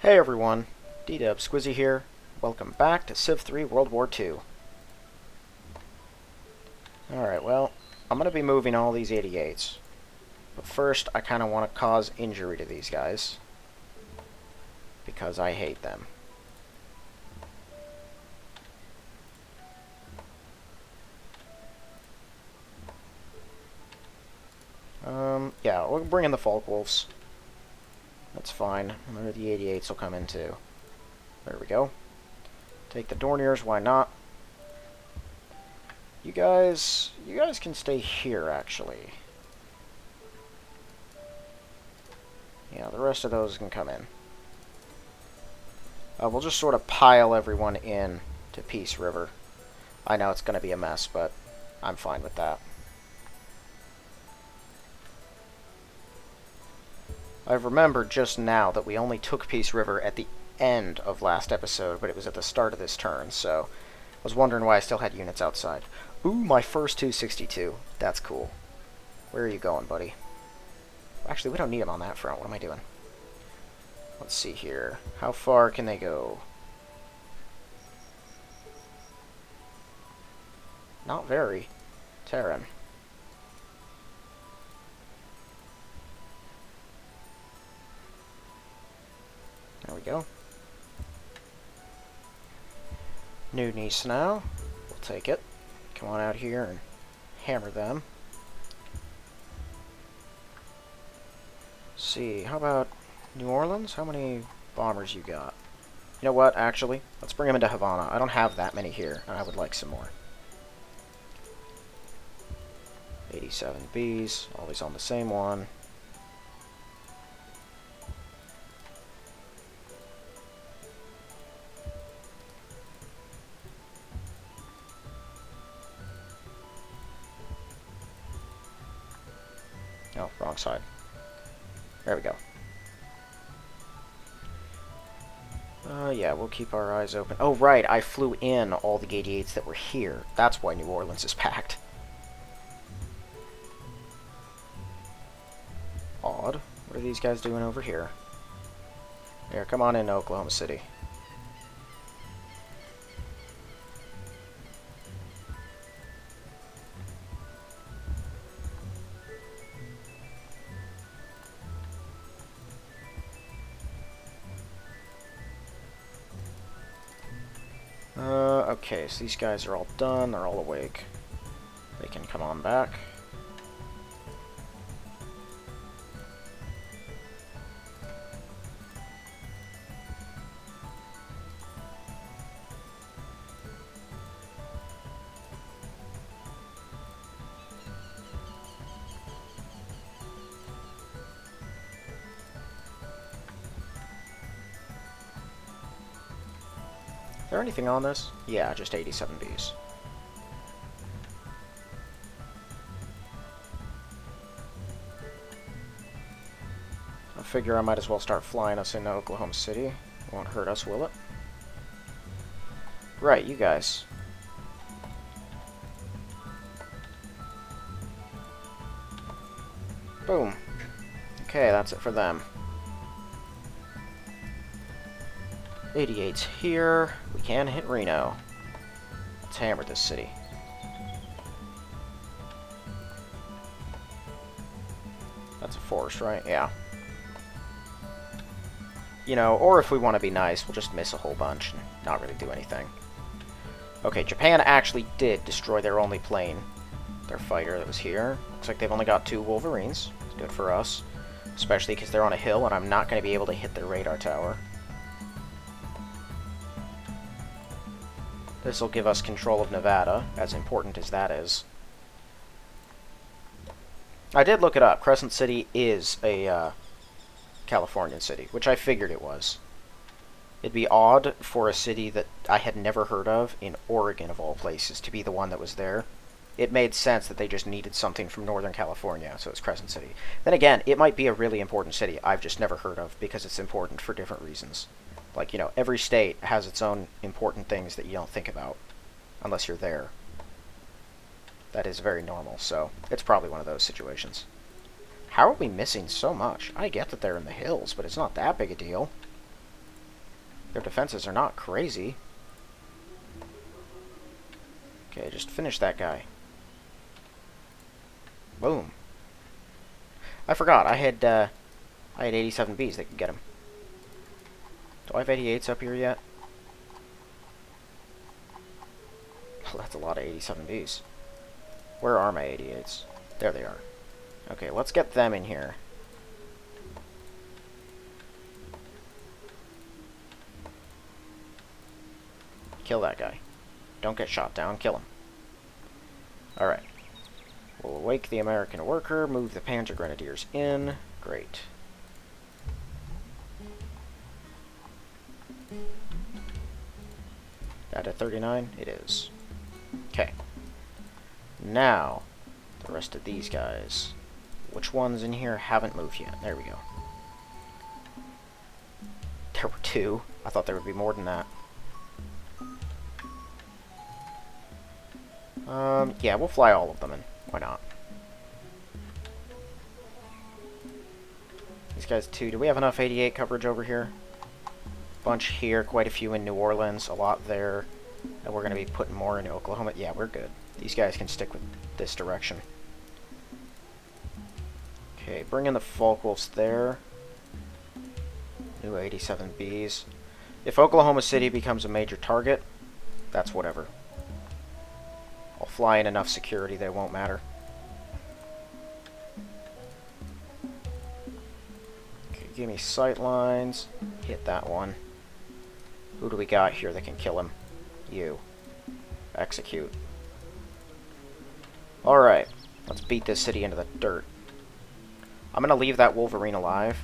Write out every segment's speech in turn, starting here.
Hey everyone, D-Dub Squizzy here. Welcome back to Civ 3 World War II. Alright, well, I'm going to be moving all these 88s. But first, I kind of want to cause injury to these guys. Because I hate them. Yeah, we'll bring in the Falkwolves. That's fine. Maybe the 88s will come in too. There we go. Take the Dorniers, why not? You guys can stay here, actually. Yeah, the rest of those can come in. We'll just sort of pile everyone in to Peace River. I know it's going to be a mess, but I'm fine with that. I've remembered just now that we only took Peace River at the end of last episode, but it was at the start of this turn, so I was wondering why I still had units outside. Ooh, my first 262. That's cool. Where are you going, buddy? Actually, we don't need them on that front. What am I doing? Let's see here. How far can they go? Not very. Terran. There we go. New Nice now. We'll take it. Come on out here and hammer them. Let's see, how about New Orleans? How many bombers you got? You know what, actually? Let's bring them into Havana. I don't have that many here, and I would like some more. 87 Bs, always on the same one. Oh, wrong side. There we go. Yeah, we'll keep our eyes open. Oh, right, I flew in all the 88s that were here. That's why New Orleans is packed. Odd. What are these guys doing over here? Here, come on in, Oklahoma City. Okay, so these guys are all done, they're all awake. They can come on back. Is there anything on this? Yeah, just 87 Bs. I figure I might as well start flying us into Oklahoma City. It won't hurt us, will it? Right, you guys. Boom. Okay, that's it for them. 88's here. We can hit Reno. Let's hammer this city. That's a force, right? Yeah. You know, or if we want to be nice, we'll just miss a whole bunch and not really do anything. Okay, Japan actually did destroy their only plane. Their fighter that was here. Looks like they've only got 2 Wolverines. It's good for us. Especially because they're on a hill and I'm not going to be able to hit their radar tower. This will give us control of Nevada, as important as that is. I did look it up. Crescent City is a Californian city, which I figured it was. It'd be odd for a city that I had never heard of, in Oregon of all places, to be the one that was there. It made sense that they just needed something from Northern California, so it's Crescent City. Then again, it might be a really important city I've just never heard of, because it's important for different reasons. Like, you know, every state has its own important things that you don't think about, unless you're there. That is very normal, so it's probably one of those situations. How are we missing so much? I get that they're in the hills, but it's not that big a deal. Their defenses are not crazy. Okay, just finish that guy. Boom. I forgot, I had 87 Bs that could get him. Do I have 88s up here yet? Oh, that's a lot of 87 Bs. Where are my 88s? There they are. Okay, let's get them in here. Kill that guy. Don't get shot down, kill him. Alright. We'll awake the American worker, move the Panzer Grenadiers in. Great. That at 39? It is. Okay. Now, the rest of these guys. Which ones in here haven't moved yet? There we go. There were 2. I thought there would be more than that. Yeah, we'll fly all of them in. Why not? These guys too. Do we have enough 88 coverage over here? Bunch here, quite a few in New Orleans, a lot there. And we're going to be putting more in Oklahoma. Yeah, we're good. These guys can stick with this direction. Okay, bring in the Focke-Wulfs there. New 87 Bs. If Oklahoma City becomes a major target, that's whatever. I'll fly in enough security that it won't matter. Okay, give me sight lines. Hit that one. Who do we got here that can kill him? You. Execute. Alright, let's beat this city into the dirt. I'm gonna leave that Wolverine alive,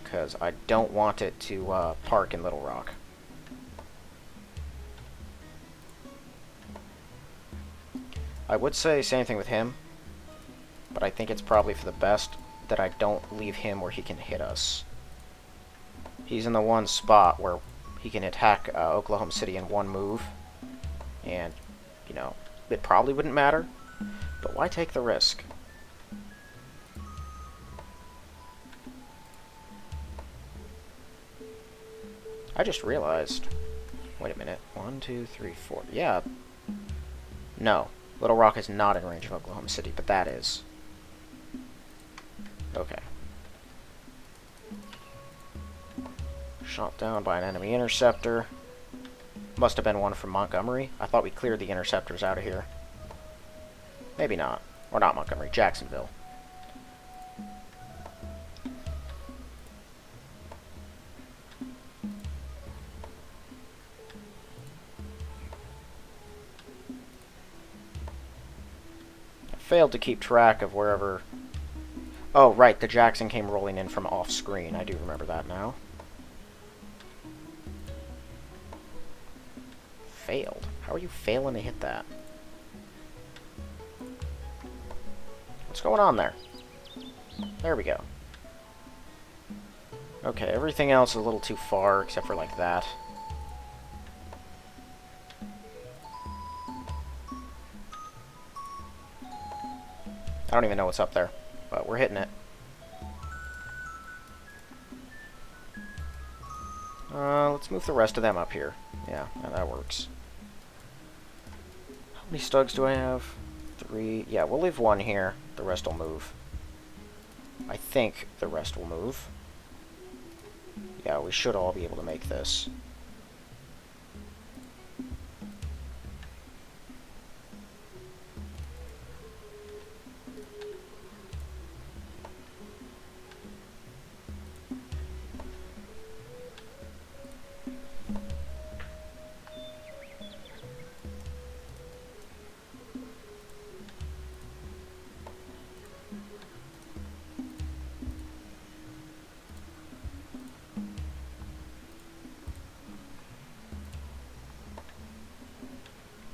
because I don't want it to park in Little Rock. I would say same thing with him, but I think it's probably for the best that I don't leave him where he can hit us. He's in the one spot where he can attack Oklahoma City in one move, and, you know, it probably wouldn't matter, but why take the risk? I just realized, wait a minute, 1, 2, 3, 4, yeah, no. Little Rock is not in range of Oklahoma City, but that is. Okay. Shot down by an enemy interceptor. Must have been one from Montgomery. I thought we cleared the interceptors out of here. Maybe not. Or not Montgomery, Jacksonville. Failed to keep track of wherever... Oh, right, the Jackson came rolling in from off-screen. I do remember that now. Failed? How are you failing to hit that? What's going on there? There we go. Okay, everything else is a little too far, except for like that. I don't even know what's up there, but we're hitting it. Let's move the rest of them up here. Yeah, that works. How many stugs do I have? 3. Yeah, we'll leave 1 here. The rest will move. I think the rest will move. Yeah, we should all be able to make this.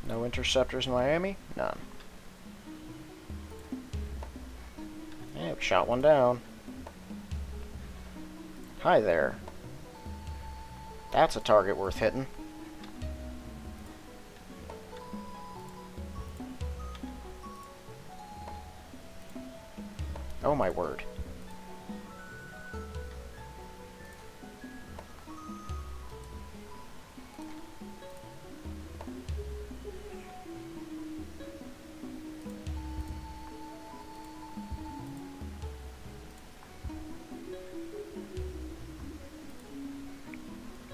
No interceptors in Miami? None. Yeah, we shot one down. Hi there. That's a target worth hitting. Oh my word.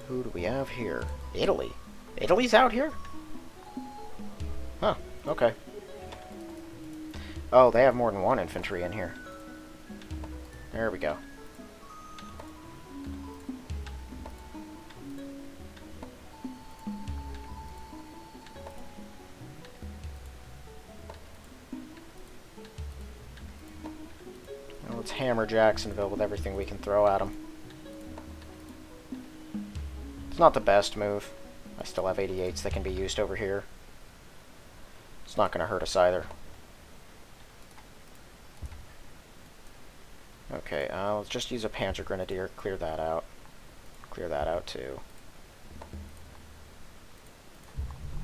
Who do we have here? Italy. Italy's out here? Huh, okay. Oh, they have more than one infantry in here. There we go. Now let's hammer Jacksonville with everything we can throw at them. It's not the best move. I still have 88s that can be used over here. It's not going to hurt us either. Okay, let's just use a Panzer Grenadier, clear that out. Clear that out too.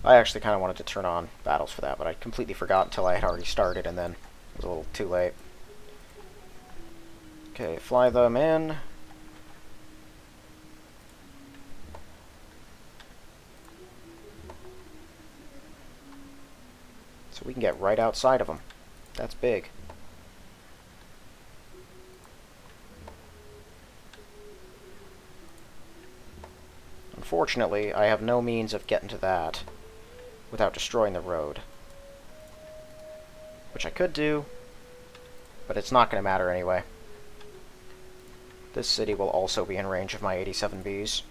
I actually kind of wanted to turn on battles for that, but I completely forgot until I had already started, and then it was a little too late. Okay, fly them in. So we can get right outside of them. That's big. Unfortunately, I have no means of getting to that without destroying the road. Which I could do, but it's not going to matter anyway. This city will also be in range of my 87Bs.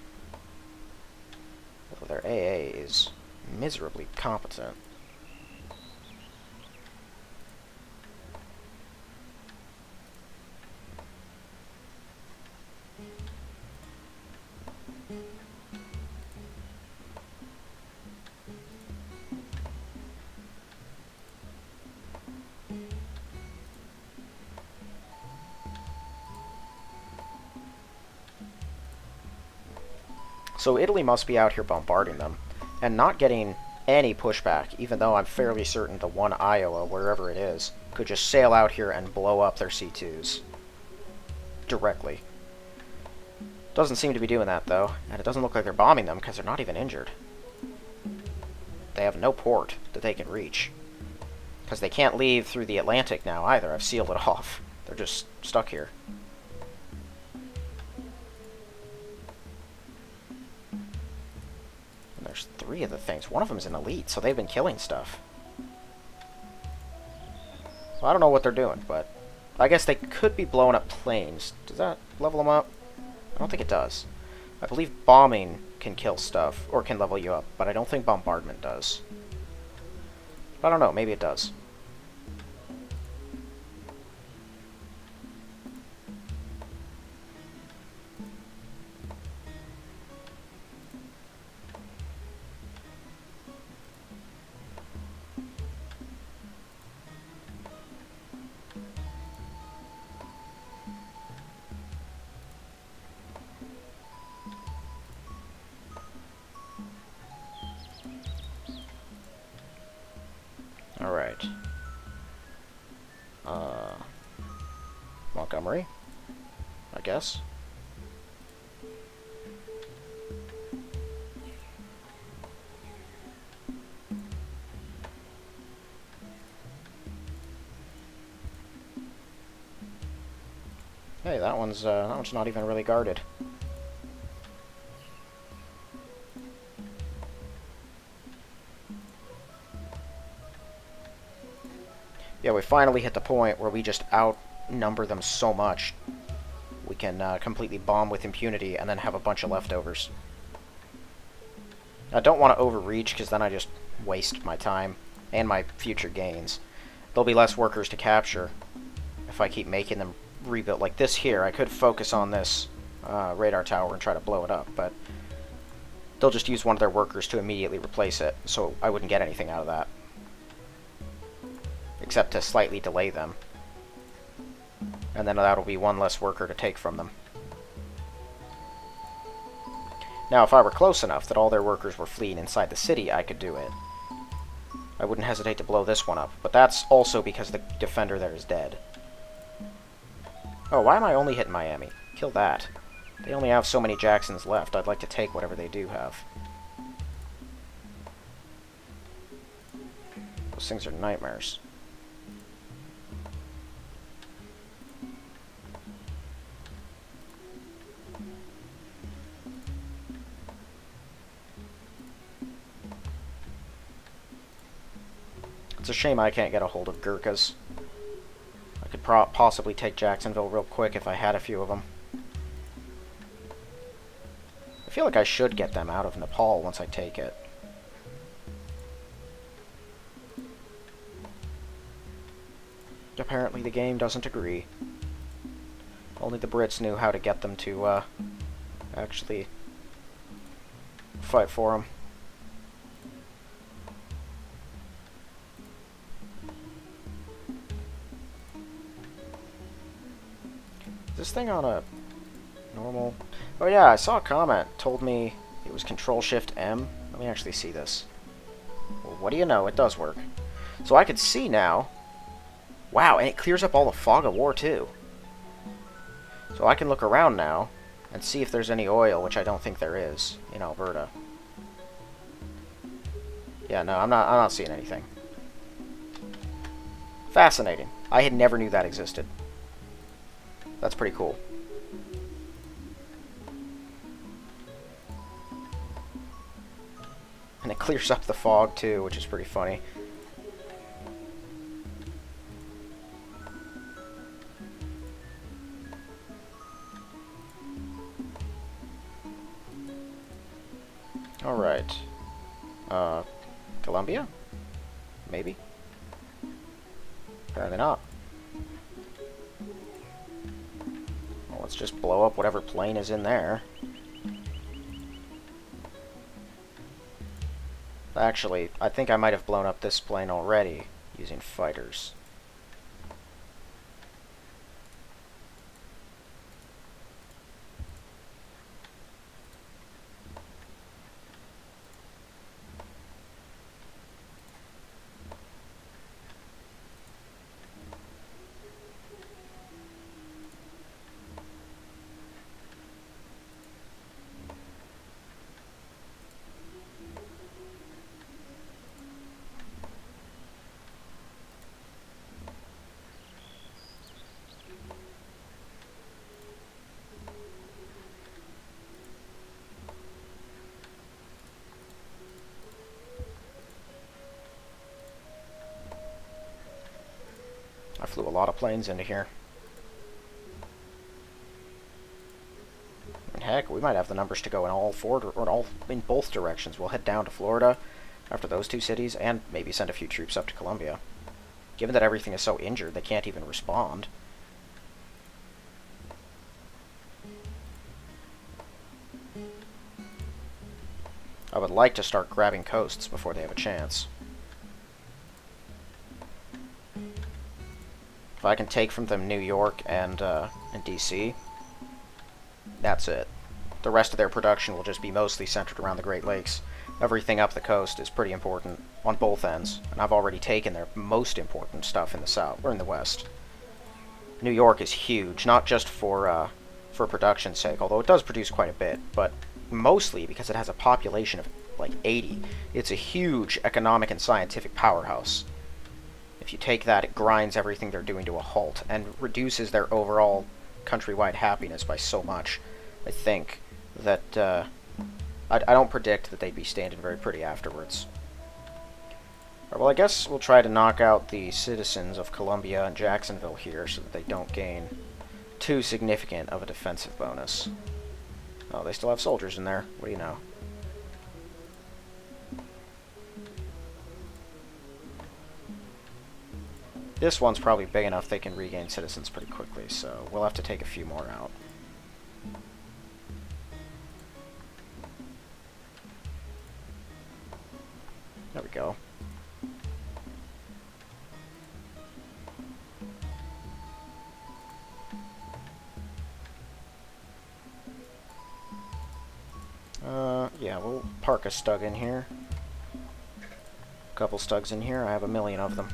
Although their AA is miserably competent. So Italy must be out here bombarding them, and not getting any pushback, even though I'm fairly certain the one Iowa, wherever it is, could just sail out here and blow up their C2s. Directly. Doesn't seem to be doing that, though, and it doesn't look like they're bombing them, because they're not even injured. They have no port that they can reach. Because they can't leave through the Atlantic now, either. I've sealed it off. They're just stuck here. There's 3 of the things. One of them's an elite, so they've been killing stuff. So I don't know what they're doing, but I guess they could be blowing up planes. Does that level them up? I don't think it does. I believe bombing can kill stuff, or can level you up, but I don't think bombardment does. I don't know, maybe it does. Alright. Montgomery, I guess. Hey, that one's not even really guarded. Yeah, we finally hit the point where we just outnumber them so much we can completely bomb with impunity and then have a bunch of leftovers. I don't want to overreach because then I just waste my time and my future gains. There'll be less workers to capture if I keep making them rebuild. Like this here, I could focus on this radar tower and try to blow it up, but they'll just use one of their workers to immediately replace it, so I wouldn't get anything out of that. Except to slightly delay them. And then that'll be one less worker to take from them. Now, if I were close enough that all their workers were fleeing inside the city, I could do it. I wouldn't hesitate to blow this one up, but that's also because the defender there is dead. Oh, why am I only hitting Miami? Kill that. They only have so many Jacksons left. I'd like to take whatever they do have. Those things are nightmares. It's a shame I can't get a hold of Gurkhas. I could possibly take Jacksonville real quick if I had a few of them. I feel like I should get them out of Nepal once I take it. Apparently the game doesn't agree. Only the Brits knew how to get them to actually fight for them. Is this thing on a normal... Oh yeah, I saw a comment. Told me it was Control-Shift-M. Let me actually see this. Well, what do you know? It does work. So I can see now. Wow, and it clears up all the fog of war too. So I can look around now and see if there's any oil, which I don't think there is in Alberta. Yeah, no, I'm not seeing anything. Fascinating. I never knew that existed. That's pretty cool. And it clears up the fog too, which is pretty funny. Alright. Colombia? Maybe? Apparently not. Well, let's just blow up whatever plane is in there. Actually, I think I might have blown up this plane already using fighters. I flew a lot of planes into here. And heck, we might have the numbers to go in in both directions. We'll head down to Florida after those two cities, and maybe send a few troops up to Colombia. Given that everything is so injured, they can't even respond. I would like to start grabbing coasts before they have a chance. If I can take from them New York and DC, that's it. The rest of their production will just be mostly centered around the Great Lakes. Everything up the coast is pretty important on both ends, and I've already taken their most important stuff in the south or in the west. New York is huge, not just for production's sake, although it does produce quite a bit, but mostly because it has a population of like 80. It's a huge economic and scientific powerhouse. If you take that, it grinds everything they're doing to a halt and reduces their overall countrywide happiness by so much. I think that I don't predict that they'd be standing very pretty afterwards. Right, well, I guess we'll try to knock out the citizens of Columbia and Jacksonville here so that they don't gain too significant of a defensive bonus. Oh, they still have soldiers in there. What do you know? This one's probably big enough they can regain citizens pretty quickly, so we'll have to take a few more out. There we go. Yeah, we'll park a Stug in here. A couple Stugs in here. I have 1,000,000 of them.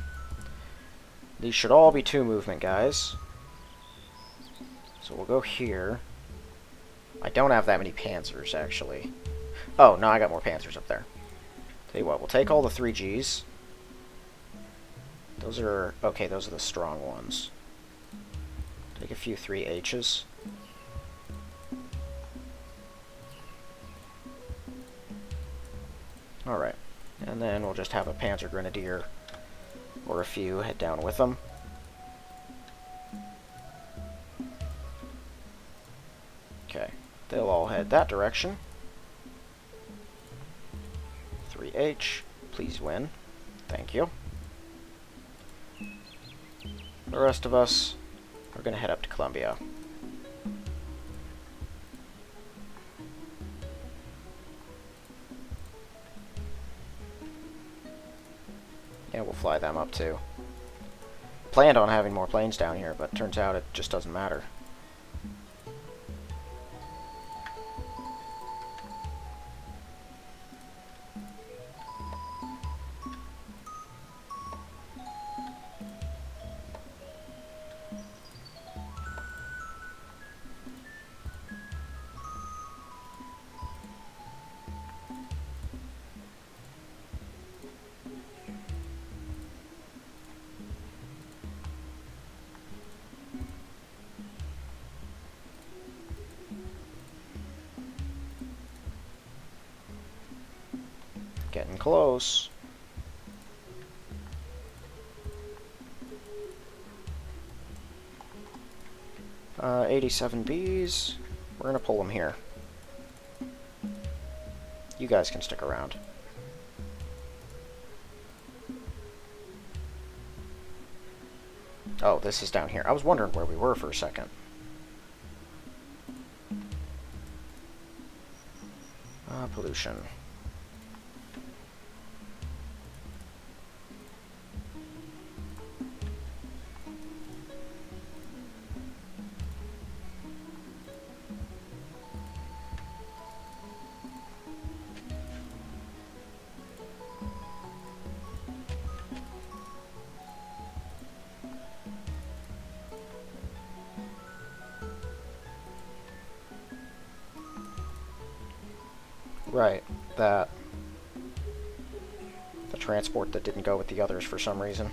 These should all be 2 movement, guys. So we'll go here. I don't have that many Panzers, actually. Oh, no, I got more Panzers up there. Tell you what, we'll take all the 3Gs. Those are... okay, those are the strong ones. Take a few 3Hs. Alright. And then we'll just have a Panzer Grenadier or a few head down with them. Okay, they'll all head that direction. 3H, please win. Thank you. The rest of us are going to head up to Columbia. Yeah, we'll fly them up too. Planned on having more planes down here, but turns out it just doesn't matter. Getting close. Uh, 87Bs. We're gonna pull them here. You guys can stick around. Oh, this is down here. I was wondering where we were for a second. Pollution. Right, that. The transport that didn't go with the others for some reason.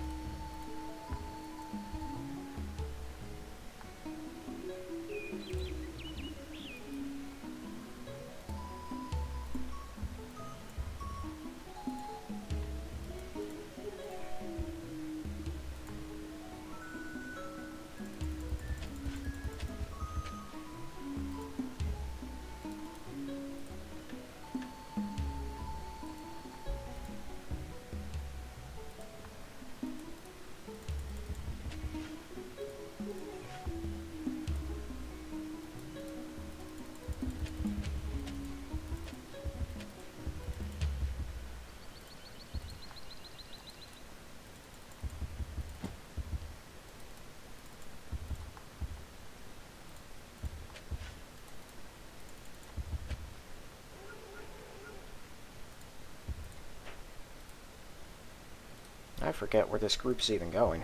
I forget where this group's even going.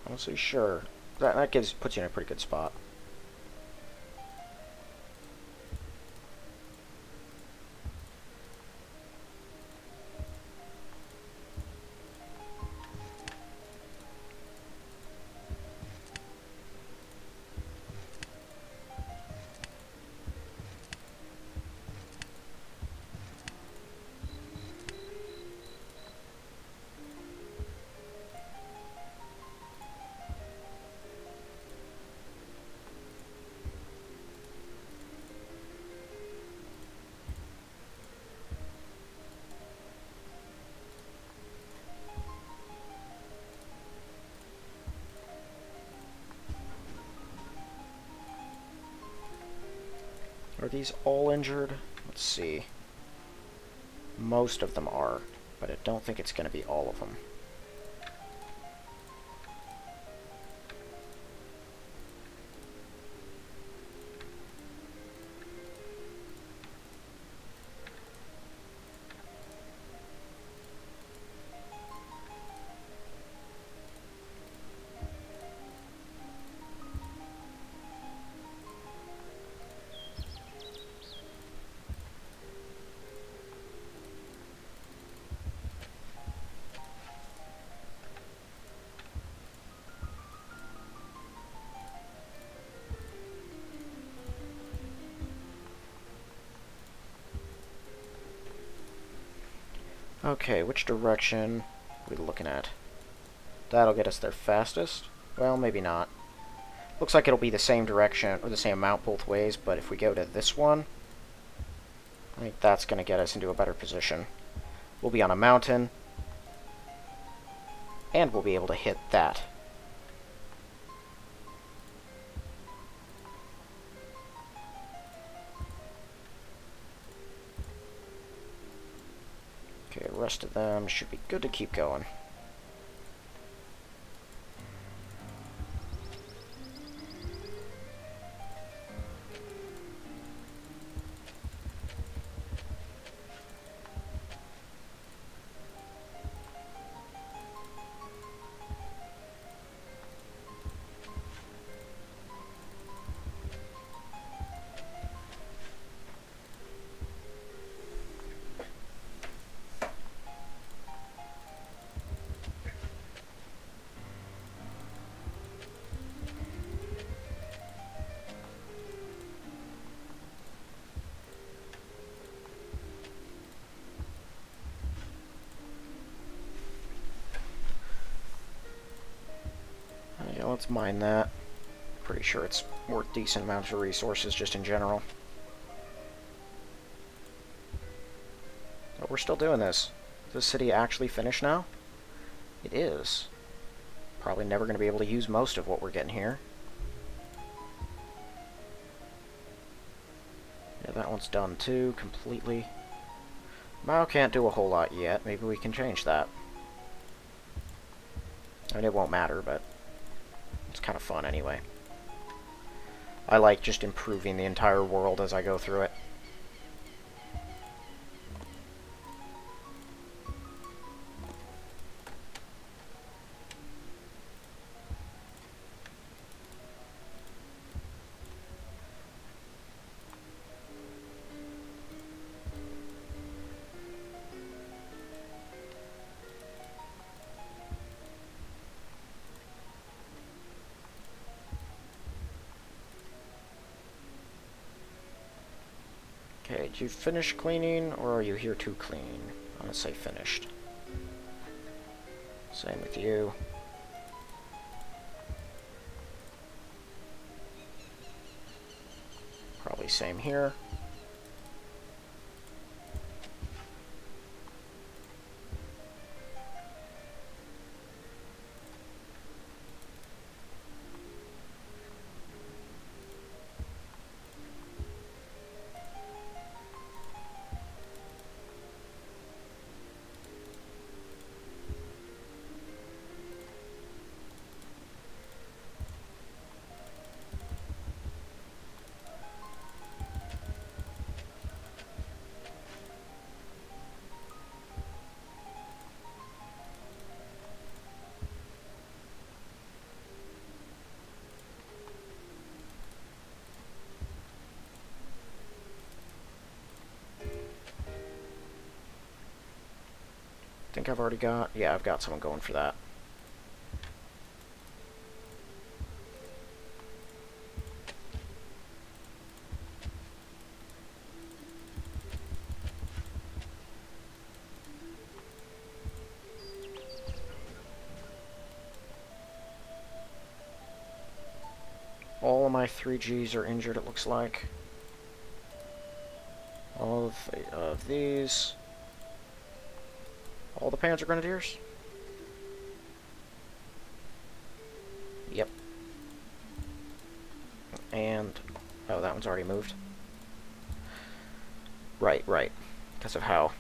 Honestly, sure. That puts you in a pretty good spot. Are these all injured? Let's see. Most of them are, but I don't think it's going to be all of them. Okay, which direction are we looking at? That'll get us there fastest. Well, maybe not. Looks like it'll be the same direction, or the same amount both ways, but if we go to this one, I think that's going to get us into a better position. We'll be on a mountain, and we'll be able to hit that. Okay, the rest of them should be good to keep going. Yeah, let's mine that. Pretty sure it's worth decent amounts of resources just in general. But we're still doing this. Is this city actually finished now? It is. Probably never going to be able to use most of what we're getting here. Yeah, that one's done too, completely. Mao can't do a whole lot yet. Maybe we can change that. I mean, it won't matter, but it's kind of fun anyway. I like just improving the entire world as I go through it. Okay, did you finish cleaning, or are you here to clean? I'm gonna say finished. Same with you. Probably same here. Think I've already got... Yeah, I've got someone going for that. All of my 3Gs are injured, it looks like. All of these. All the Panzer Grenadiers? Yep. And... oh, that one's already moved. Right. Because of how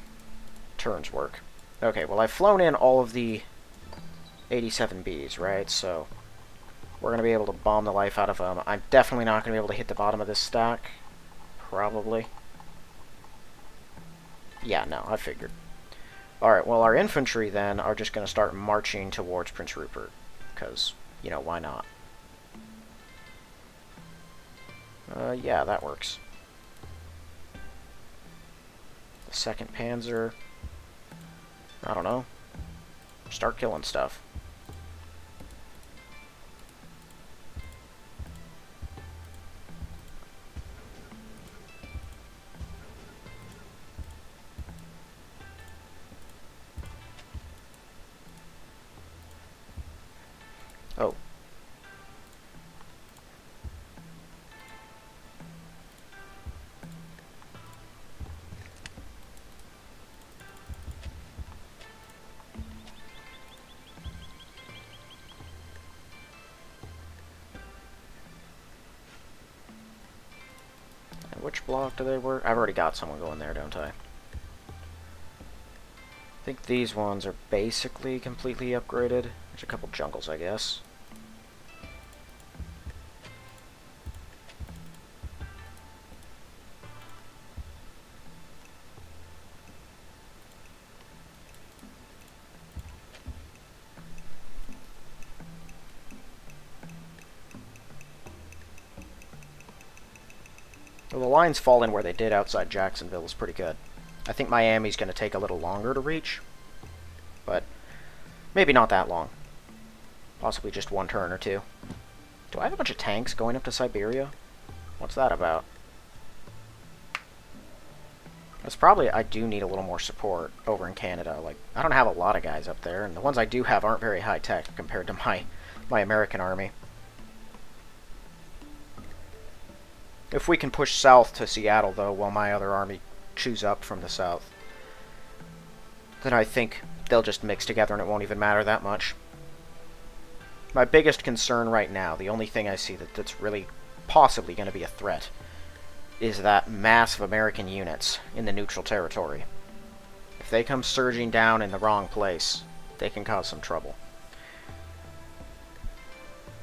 turns work. Okay, well, I've flown in all of the 87Bs, right? So we're going to be able to bomb the life out of them. I'm definitely not going to be able to hit the bottom of this stack. Probably. Yeah, no, I figured. Alright, well, our infantry, then, are just going to start marching towards Prince Rupert. Because, you know, why not? Yeah, that works. The 2nd Panzer... I don't know. Start killing stuff. Oh. And which block do they work? I've already got someone going there, don't I? I think these ones are basically completely upgraded. There's a couple jungles, I guess. Well, the lines falling where they did outside Jacksonville is pretty good. I think Miami's going to take a little longer to reach, but maybe not that long. Possibly just one turn or two. Do I have a bunch of tanks going up to Siberia? What's that about? That's probably, I do need a little more support over in Canada. Like, I don't have a lot of guys up there, and the ones I do have aren't very high-tech compared to my American army. If we can push south to Seattle, though, while my other army chews up from the south, then I think they'll just mix together and it won't even matter that much. My biggest concern right now, the only thing I see that's really possibly going to be a threat, is that mass of American units in the neutral territory. If they come surging down in the wrong place, they can cause some trouble.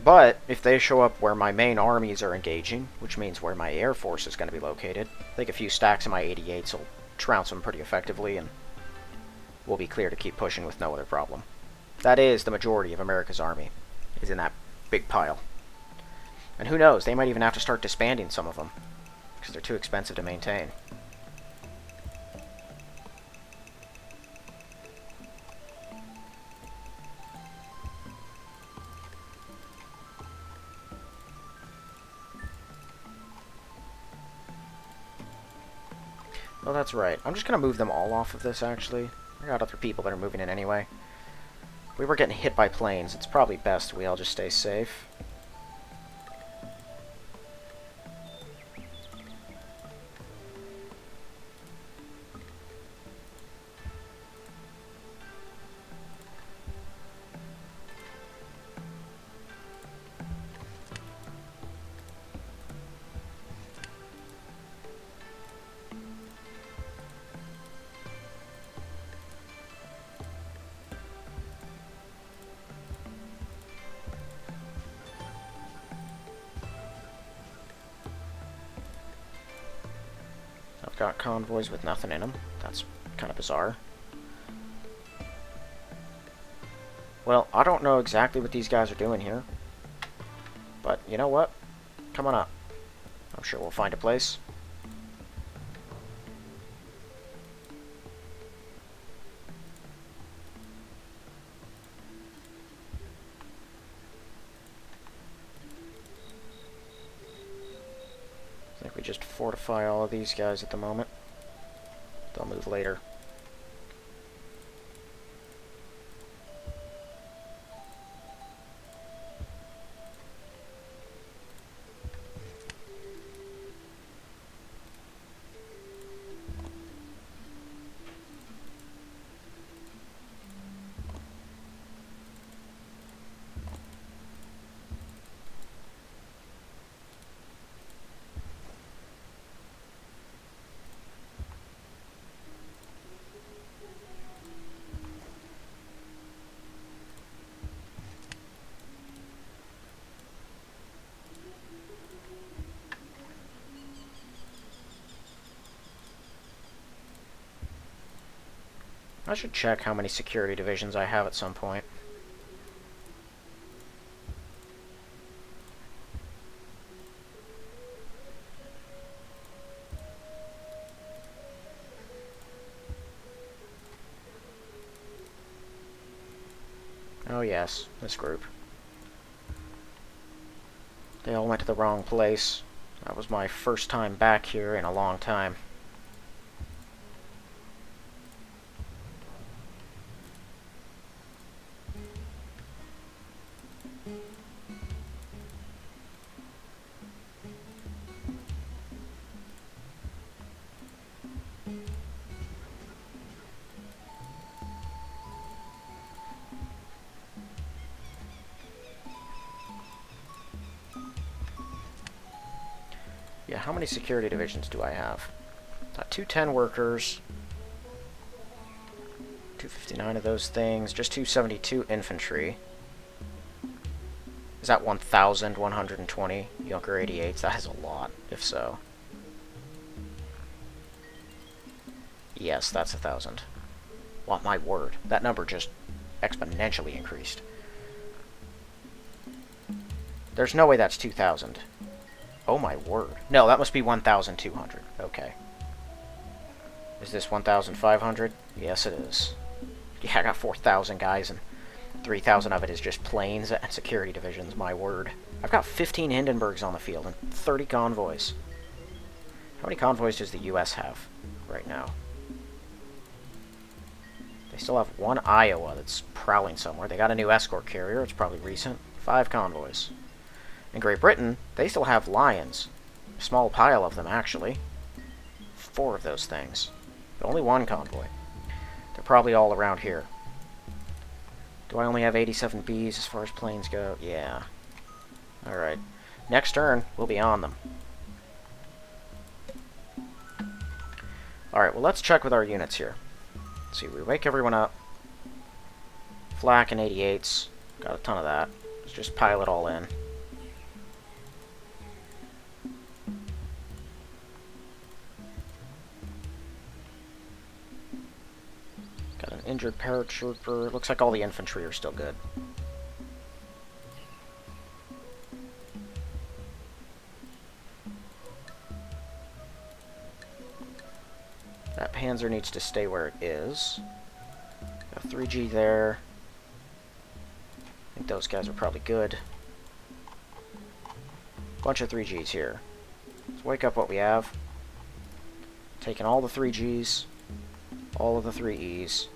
But if they show up where my main armies are engaging, which means where my air force is going to be located, I think a few stacks of my 88s will trounce them pretty effectively, and we'll be clear to keep pushing with no other problem. That is the majority of America's army, is in that big pile. And who knows, they might even have to start disbanding some of them, because they're too expensive to maintain. Oh, that's right. I'm just going to move them all off of this, actually. I got other people that are moving in anyway. We were getting hit by planes. It's probably best we all just stay safe. I've got convoys with nothing in them. That's kind of bizarre. Well, I don't know exactly what these guys are doing here. But you know what? Come on up. I'm sure we'll find a place. I think we just fortify all of these guys at the moment. They'll move later. I should check how many security divisions I have at some point. Oh yes, this group. They all went to the wrong place. That was my first time back here in a long time. Yeah, how many security divisions do I have? 210 workers. 259 of those things. Just 272 infantry. Is that 1,120 Junker 88s? That is a lot, if so. Yes, that's 1,000. Well, my word. That number just exponentially increased. There's no way that's 2,000. Oh my word. No, that must be 1,200. Okay. Is this 1,500? Yes, it is. Yeah, I got 4,000 guys, and 3,000 of it is just planes and security divisions, my word. I've got 15 Hindenburgs on the field and 30 convoys. How many convoys does the U.S. have right now? They still have one Iowa that's prowling somewhere. They got a new escort carrier. It's probably recent. 5 convoys. In Great Britain, they still have Lions. A small pile of them, actually. 4 of those things. But only 1 convoy. They're probably all around here. Do I only have 87 Bs as far as planes go? Yeah. Alright. Next turn, we'll be on them. Alright, well let's check with our units here. Let's see, we wake everyone up. Flak and 88s. Got a ton of that. Let's just pile it all in. Got an injured paratrooper. Looks like all the infantry are still good. That Panzer needs to stay where it is. Got 3G there. I think those guys are probably good. Bunch of 3Gs here. Let's wake up what we have. Taking all the 3Gs. All of the 3Es.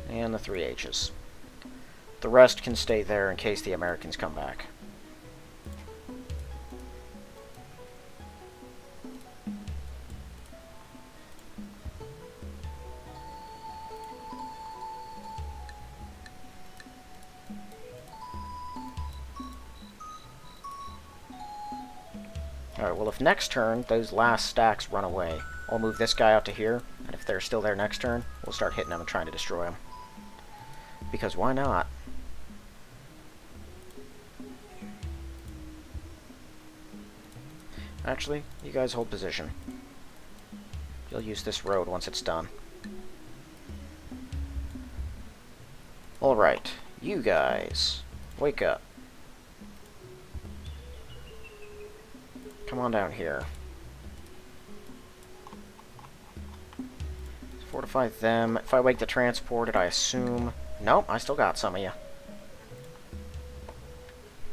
And the 3Hs. The rest can stay there in case the Americans come back. Alright, well if next turn those last stacks run away, I'll move this guy out to here, and if they're still there next turn, we'll start hitting them and trying to destroy them. Because why not? Actually, you guys hold position. You'll use this road once it's done. Alright, you guys, wake up. Come on down here. Fortify them. If I wake the transported, I assume... Nope, I still got some of you.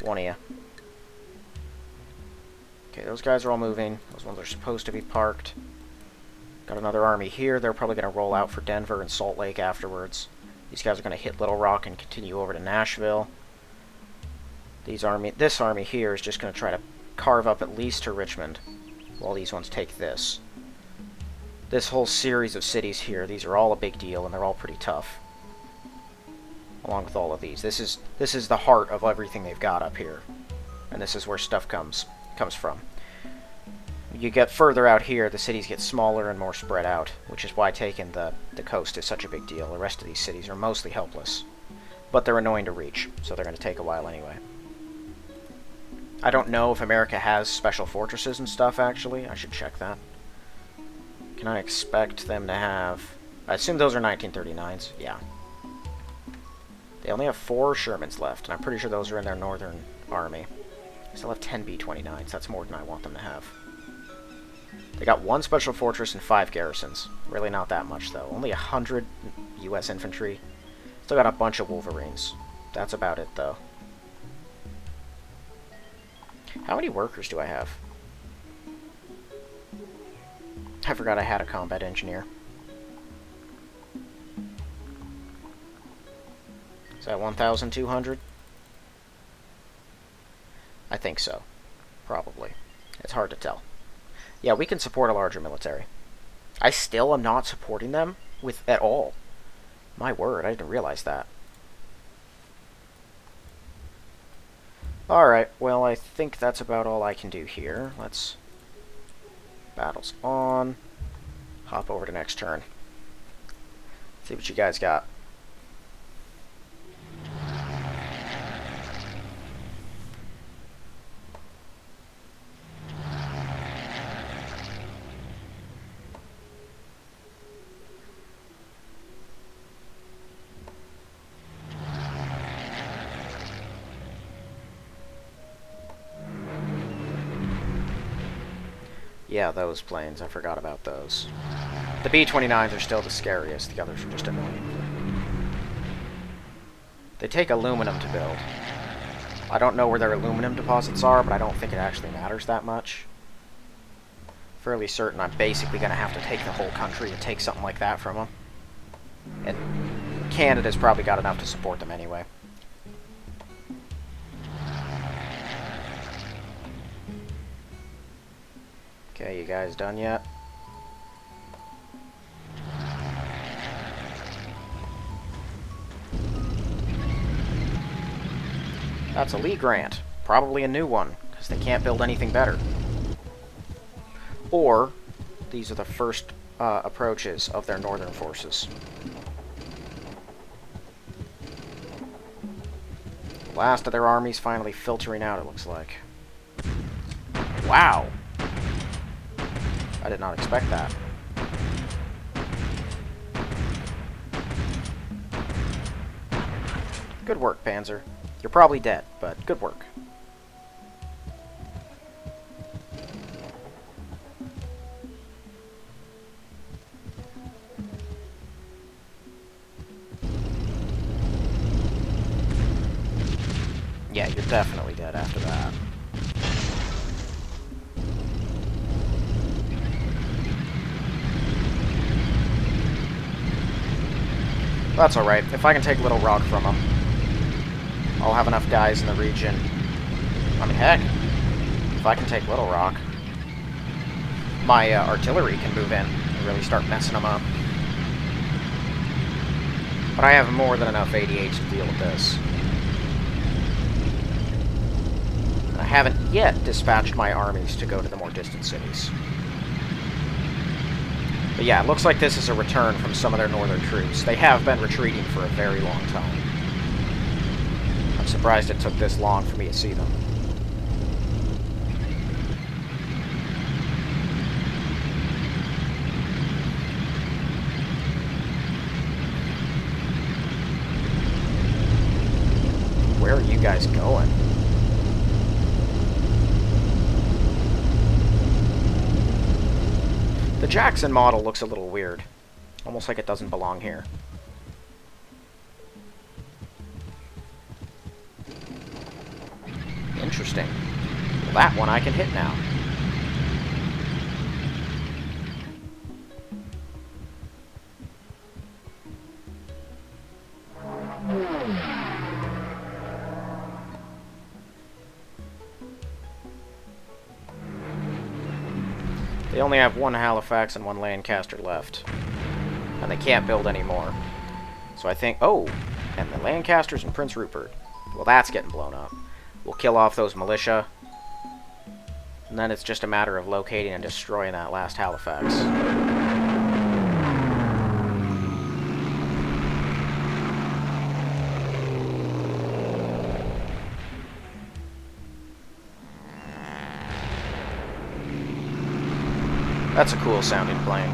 One of you. Okay, those guys are all moving. Those ones are supposed to be parked. Got another army here. They're probably going to roll out for Denver and Salt Lake afterwards. These guys are going to hit Little Rock and continue over to Nashville. This army here is just going to try to carve up at least to Richmond, while these ones take this. This whole series of cities here, these are all a big deal, and they're all pretty tough. Along with all of these. This is the heart of everything they've got up here. And this is where stuff comes from. You get further out here, the cities get smaller and more spread out, which is why taking the coast is such a big deal. The rest of these cities are mostly helpless. But they're annoying to reach, so they're going to take a while anyway. I don't know if America has special fortresses and stuff, actually. I should check that. Can I expect them to have... I assume those are 1939s. Yeah. They only have 4 Shermans left, and I'm pretty sure those are in their northern army. They still have 10 B-29s. That's more than I want them to have. They got 1 special fortress and 5 garrisons. Really not that much, though. Only 100 U.S. infantry. Still got a bunch of Wolverines. That's about it, though. How many workers do I have? I forgot I had a combat engineer. Is that 1,200? I think so. Probably. It's hard to tell. Yeah, we can support a larger military. I still am not supporting them at all. My word, I didn't realize that. Alright, well, I think that's about all I can do here. Let's... Battles on. Hop over to next turn. See what you guys got. Yeah, those planes. I forgot about those. The B-29s are still the scariest. The others are just annoying. They take aluminum to build. I don't know where their aluminum deposits are, but I don't think it actually matters that much. Fairly certain I'm basically going to have to take the whole country to take something like that from them. And Canada's probably got enough to support them anyway. Okay, you guys done yet? That's a Lee Grant. Probably a new one, because they can't build anything better. Or, these are the first approaches of their northern forces. The last of their armies finally filtering out, it looks like. Wow! I did not expect that. Good work, Panzer. You're probably dead, but good work. Yeah, you're definitely dead after that. That's alright. If I can take Little Rock from them, I'll have enough guys in the region. I mean, heck, if I can take Little Rock, my artillery can move in and really start messing them up. But I have more than enough 88s to deal with this. And I haven't yet dispatched my armies to go to the more distant cities. But yeah, it looks like this is a return from some of their northern troops. They have been retreating for a very long time. I'm surprised it took this long for me to see them. Where are you guys going? The Jackson model looks a little weird. Almost like it doesn't belong here. Interesting. Well, that one I can hit now. They only have one Halifax and one Lancaster left. And they can't build any more. So I think... Oh! And the Lancasters and Prince Rupert. Well, that's getting blown up. We'll kill off those militia. And then it's just a matter of locating and destroying that last Halifax. That's a cool sounding plane.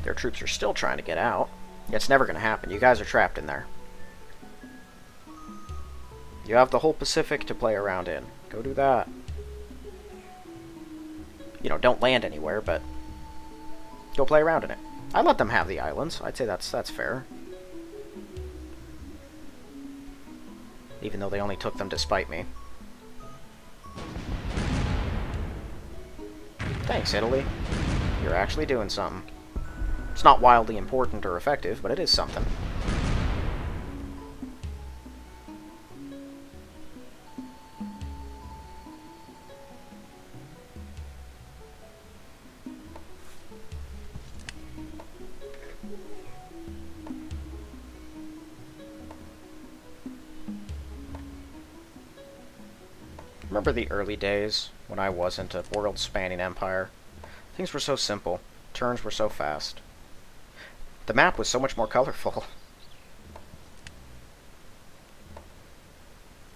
Their troops are still trying to get out. It's never going to happen. You guys are trapped in there. You have the whole Pacific to play around in. Go do that. You know, don't land anywhere, but go play around in it. I let them have the islands. I'd say that's fair. Even though they only took them to spite me. Thanks, Italy. You're actually doing something. It's not wildly important or effective, but it is something. Remember the early days when I wasn't a world-spanning empire? Things were so simple. Turns were so fast. The map was so much more colorful.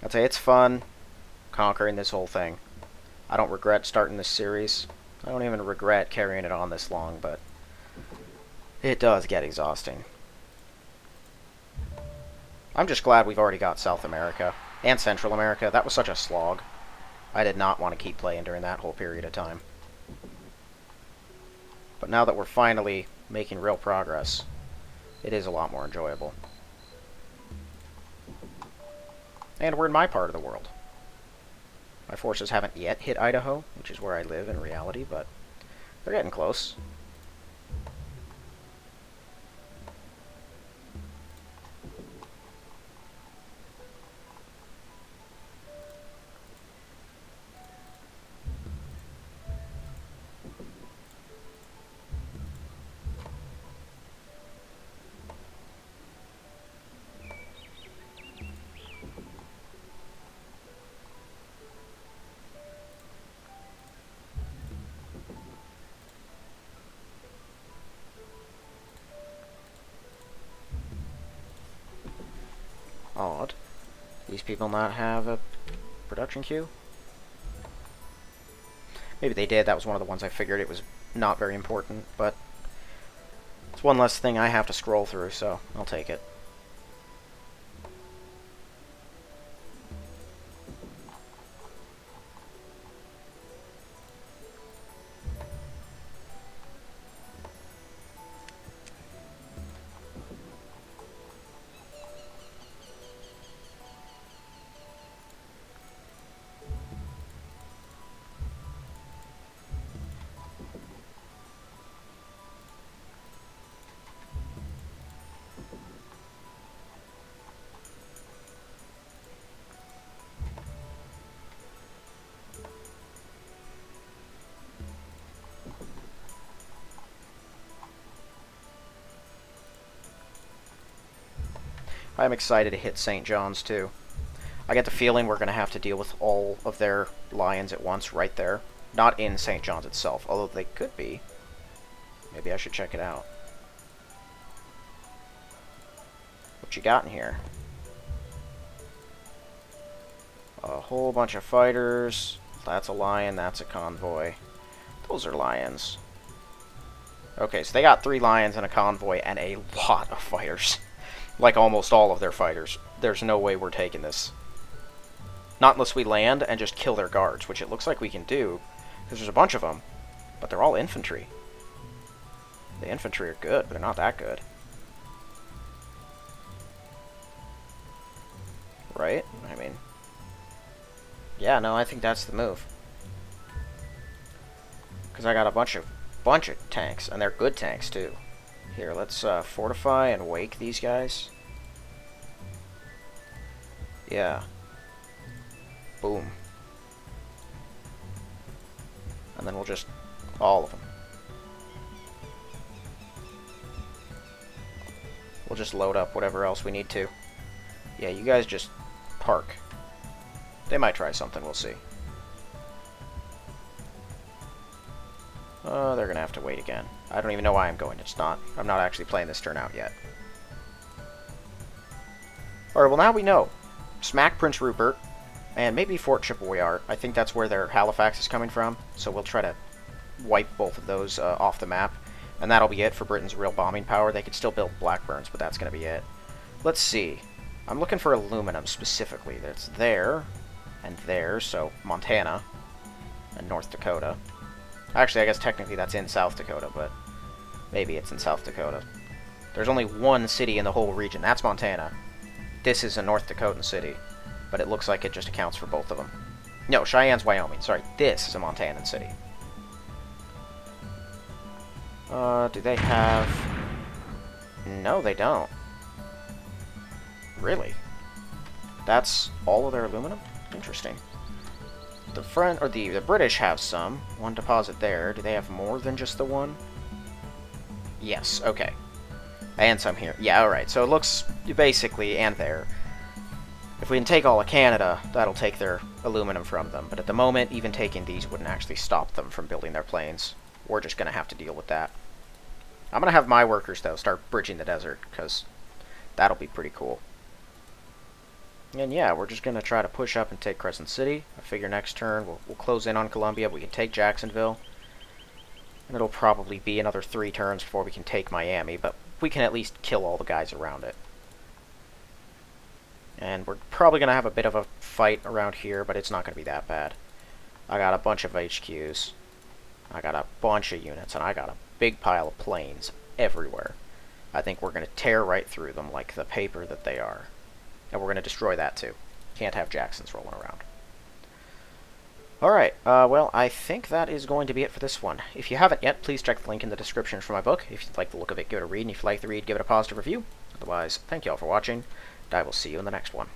I'd say it's fun conquering this whole thing. I don't regret starting this series. I don't even regret carrying it on this long, but it does get exhausting. I'm just glad we've already got South America and Central America. That was such a slog. I did not want to keep playing during that whole period of time. But now that we're finally making real progress, it is a lot more enjoyable. And we're in my part of the world. My forces haven't yet hit Idaho, which is where I live in reality, but they're getting close. Odd. These people not have a production queue? Maybe they did. That was one of the ones I figured it was not very important, but it's one less thing I have to scroll through, so I'll take it. I'm excited to hit St. John's, too. I get the feeling we're going to have to deal with all of their lions at once right there. Not in St. John's itself, although they could be. Maybe I should check it out. What you got in here? A whole bunch of fighters. That's a lion, that's a convoy. Those are lions. Okay, so they got 3 lions and a convoy and a lot of fighters. Like almost all of their fighters. There's no way we're taking this. Not unless we land and just kill their guards, which it looks like we can do, because there's a bunch of them, but they're all infantry. The infantry are good, but they're not that good. Right? I mean... yeah, no, I think that's the move. Because I got a bunch of tanks, and they're good tanks, too. Here, let's fortify and wake these guys. Yeah. Boom. And then we'll just... all of them. We'll just load up whatever else we need to. Yeah, you guys just park. They might try something, we'll see. They're gonna have to wait again. I don't even know why I'm going. I'm not actually playing this turn out yet. Alright, well now we know. Smack Prince Rupert, and maybe Fort Chippewa. I think that's where their Halifax is coming from, so we'll try to wipe both of those off the map. And that'll be it for Britain's real bombing power. They could still build Blackburns, but that's going to be it. Let's see. I'm looking for aluminum specifically. That's there and there, so Montana and North Dakota. Actually, I guess technically that's in South Dakota, but maybe it's in South Dakota. There's only one city in the whole region. That's Montana. This is a North Dakotan city, but it looks like it just accounts for both of them. No, Cheyenne's Wyoming. Sorry, this is a Montanan city. Do they have... No, they don't. Really? That's all of their aluminum? Interesting. The British have some. One deposit there. Do they have more than just the one? Yes, okay. And some here. Yeah, alright. So it looks basically, and there. If we can take all of Canada, that'll take their aluminum from them. But at the moment, even taking these wouldn't actually stop them from building their planes. We're just going to have to deal with that. I'm going to have my workers, though, start bridging the desert, because that'll be pretty cool. And yeah, we're just going to try to push up and take Crescent City. I figure next turn we'll close in on Columbia. We can take Jacksonville. And it'll probably be another 3 turns before we can take Miami, but we can at least kill all the guys around it. And we're probably going to have a bit of a fight around here, but it's not going to be that bad. I got a bunch of HQs. I got a bunch of units, and I got a big pile of planes everywhere. I think we're going to tear right through them like the paper that they are. And we're going to destroy that too. Can't have Jacksons rolling around. Alright, well, I think that is going to be it for this one. If you haven't yet, please check the link in the description for my book. If you like the look of it, give it a read, and if you like the read, give it a positive review. Otherwise, thank you all for watching, and I will see you in the next one.